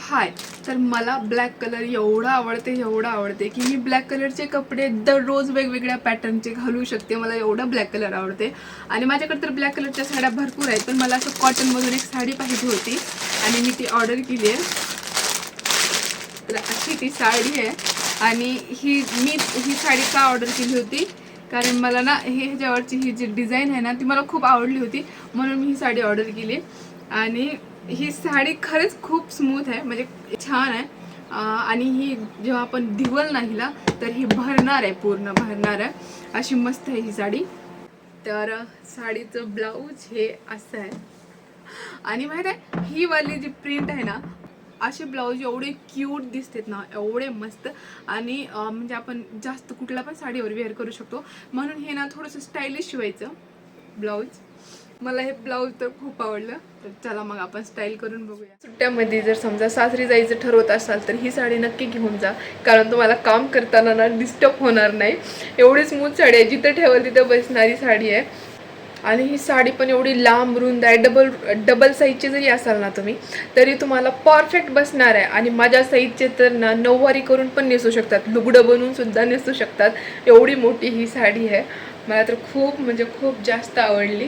हाय, तर मला black colour एवढा आवडते की मी ब्लॅक कलरचे कपडे दररोज वेगवेगळ्या पॅटर्नचे घालू शकते. मला एवढा ब्लॅक कलर आवडते आणि माझ्याकडे तर ब्लॅक कलरच्या साड्या भरपूर आहेत. पण मला असं कॉटनमधून एक साडी पाहिजे होती आणि मी ती ऑर्डर केली आहे. तर अशी ती साडी आहे आणि ही साडी का ऑर्डर केली होती, कारण मला ना ह्याच्यावरची ही जी डिझाईन आहे ना ती मला खूप आवडली होती, म्हणून मी ही साडी ऑर्डर केली. आणि ही साडी खरंच खूप स्मूथ आहे, म्हणजे छान आहे. आणि ही जेव्हा आपण दिवल ना हिला तर ही भरणार आहे, पूर्ण भरणार आहे. अशी मस्त आहे ही साडी. तर साडीचं ब्लाऊज हे असं आहे. आणि माहित आहे ही वाली जी प्रिंट आहे ना, असे ब्लाऊज एवढे क्यूट दिसतात ना, एवढे मस्त. आणि म्हणजे आपण जास्त कुठला पण साडीवर वेअर करू शकतो, म्हणून हे ना थोडंसं स्टायलिश शिवायचं ब्लाऊज. मला हे ब्लाऊज तर खूप आवडलं. तर चला मग आपण स्टाईल करून बघूया. सुट्ट्यामध्ये जर समजा सासरी जायचं ठरवत असाल तर ही साडी नक्की घेऊन जा, कारण तुम्हाला काम करताना ना डिस्टर्ब होणार नाही. एवढी स्मूथ साडी आहे, जिथं ठेवाल तिथं बसणारी साडी आहे. आणि ही साडी पण एवढी लांब रुंद आहे. डबल साईजची जरी असाल ना तुम्ही तरी तुम्हाला परफेक्ट बसणार आहे. आणि माझ्या साईजचे तर ना नऊवारी करून पण नेसू शकतात, लुगडं बनवून सुद्धा नेसू शकतात. एवढी मोठी ही साडी आहे. मला तर खूप म्हणजे खूप जास्त आवडली.